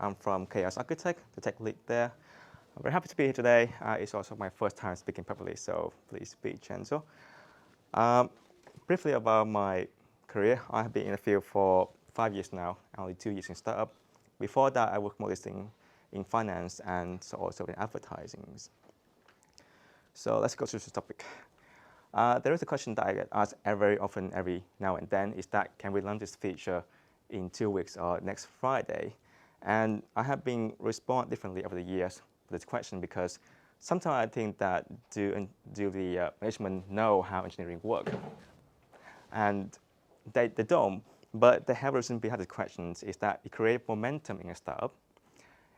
I'm from Chaos Architect, the tech lead there. I'm very happy to be here today. It's also my first time speaking publicly, so please be gentle. Briefly about my career, I have been in the field for 5 years now, only 2 years in startup. Before that, I worked mostly in finance and also in advertising. So let's go to the topic. There is a question that I get asked very often, every now and then, is that can we launch this feature in 2 weeks or next Friday? And I have been respond differently over the years to this question because sometimes I think that do the management know how engineering works? And they don't, but the heavy reason behind the questions is that it creates momentum in a startup.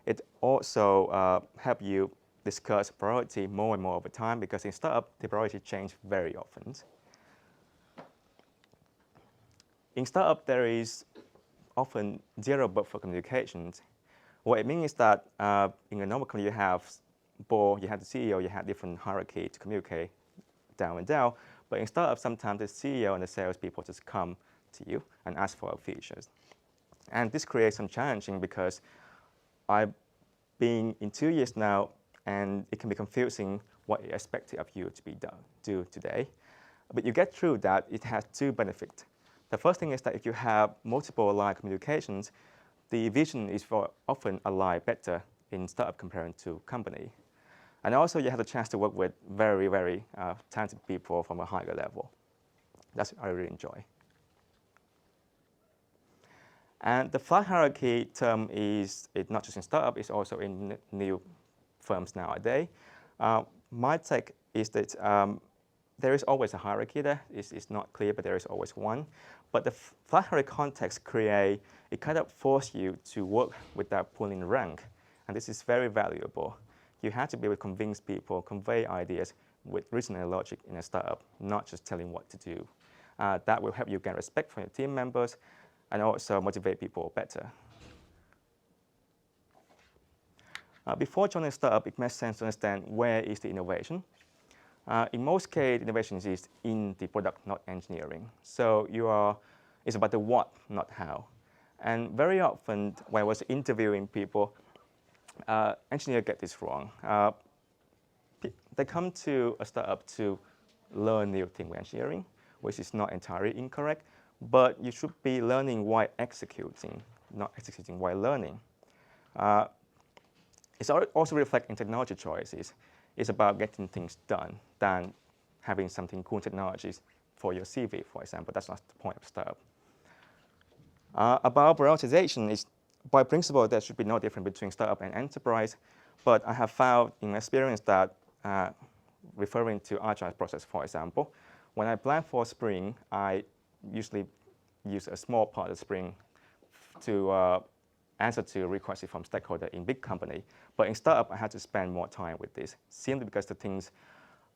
It also helps you discuss priority more and more over time because in startup, the priority change very often. In startup, there is often zero buffer communications. What it means is that in a normal company, you have board, you have the CEO, you have different hierarchy to communicate down and down. But in startup, sometimes the CEO and the salespeople just come to you and ask for features. And this creates some challenging because I've been in 2 years now, and it can be confusing what is expected of you to be do today. But you get through that, it has two benefits. The first thing is that if you have multiple line communications, the vision is often aligned better in startup compared to company. And also you have the chance to work with very, very talented people from a higher level. That's what I really enjoy. And the flat hierarchy term is not just in startup, it's also in new firms nowadays. My take is that there is always a hierarchy there. It's not clear, but there is always one. But the flat hierarchy context it kind of forces you to work without pulling rank. And this is very valuable. You have to be able to convince people, convey ideas with reason and logic in a startup, not just telling what to do. That will help you gain respect from your team members and also motivate people better. Before joining a startup, it makes sense to understand where is the innovation. In most cases, innovation is in the product, not engineering. So it's about the what, not how. And very often, when I was interviewing people, engineers get this wrong. They come to a startup to learn new things with engineering, which is not entirely incorrect. But you should be learning while executing, not executing while learning. It's also reflects in technology choices. It's about getting things done than having something cool technologies for your CV, for example. That's not the point of startup. About prioritization, is by principle, there should be no difference between startup and enterprise. But I have found in my experience that referring to agile process, for example, when I plan for sprint, I usually use a small part of the sprint to answer to requests from stakeholders in big company. But in startup, I had to spend more time with this, simply because the things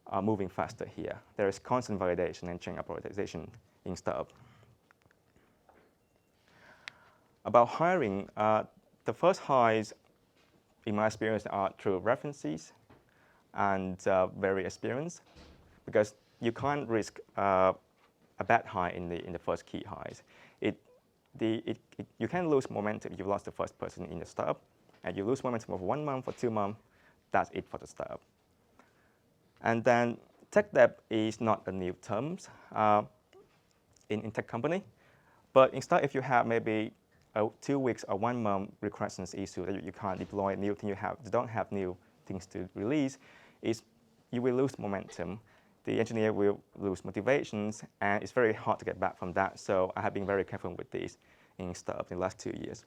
are moving faster here. There is constant validation and change prioritization in startup. About hiring, the first hires, in my experience, are through references and very experienced, because you can't risk a bad hire in the first key hires. You can lose momentum if you lost the first person in the startup, and you lose momentum of 1 month or 2 months. That's it for the startup. And then tech debt is not a new term in tech company, but instead, if you have maybe 2 weeks or 1 month requirements issue that you can't deploy new thing, you don't have new things to release, you will lose momentum. The engineer will lose motivations, and it's very hard to get back from that. So I have been very careful with this in startup in the last 2 years.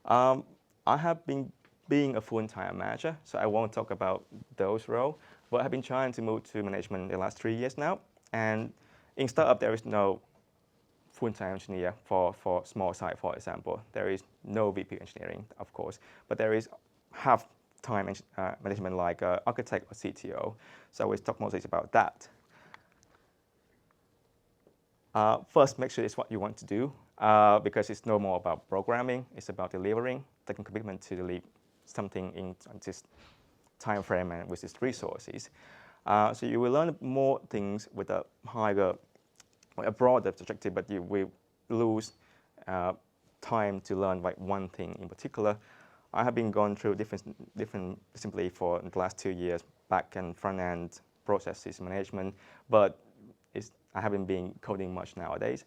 I have been being a full-time manager, so I won't talk about those roles. But I've been trying to move to management in the last 3 years now. And in startup, there is no full-time engineer for small site, for example. There is no VP engineering, of course, but there is half-time management like architect or CTO. So we talk mostly about that. First, make sure it's what you want to do, because it's no more about programming. It's about delivering, taking commitment to deliver something in this time frame and with these resources. So you will learn more things with a broader objective, but you will lose time to learn like one thing in particular. I have been going through different simply for the last 2 years, back and front end processes management, but I haven't been coding much nowadays.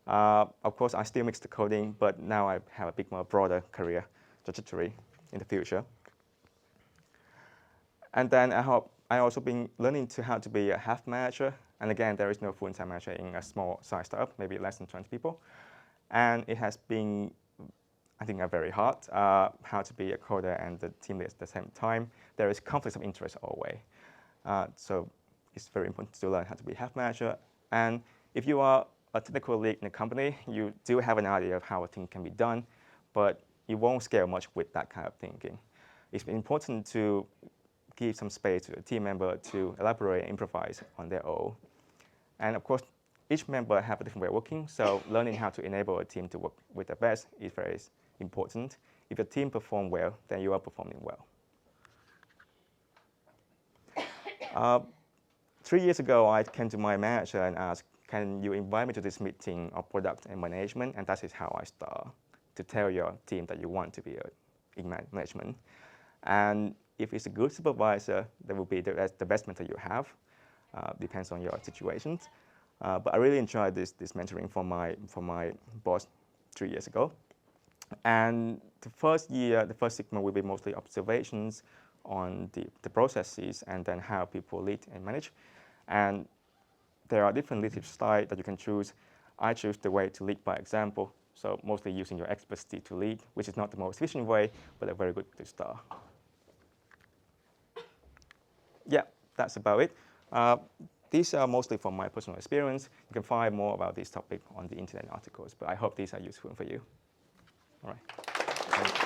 Of course, I still mix the coding, but now I have a bit more broader career trajectory in the future. And then I also been learning how to be a half manager. And again, there is no full-time manager in a small size startup, maybe less than 20 people. And it has been, I think, very hard how to be a coder and the team lead at the same time. There is conflicts of interest always. So it's very important to learn how to be half manager. And if you are a technical lead in a company, you do have an idea of how a thing can be done, but you won't scale much with that kind of thinking. It's important to give some space to a team member to elaborate and improvise on their own. And of course, each member have a different way of working, so learning how to enable a team to work with the best is very important. If your team perform well, then you are performing well. 3 years ago, I came to my manager and asked, can you invite me to this meeting of product and management? And that is how I start, to tell your team that you want to be in management. And if it's a good supervisor, that will be the best mentor you have. Depends on your situations. But I really enjoyed this mentoring from my boss 3 years ago. And the first 6 months will be mostly observations on the processes and then how people lead and manage. And there are different leadership styles that you can choose. I choose the way to lead by example, so mostly using your expertise to lead, which is not the most efficient way, but a very good to start. Yeah, that's about it. These are mostly from my personal experience. You can find more about this topic on the internet articles, but I hope these are useful for you. All right.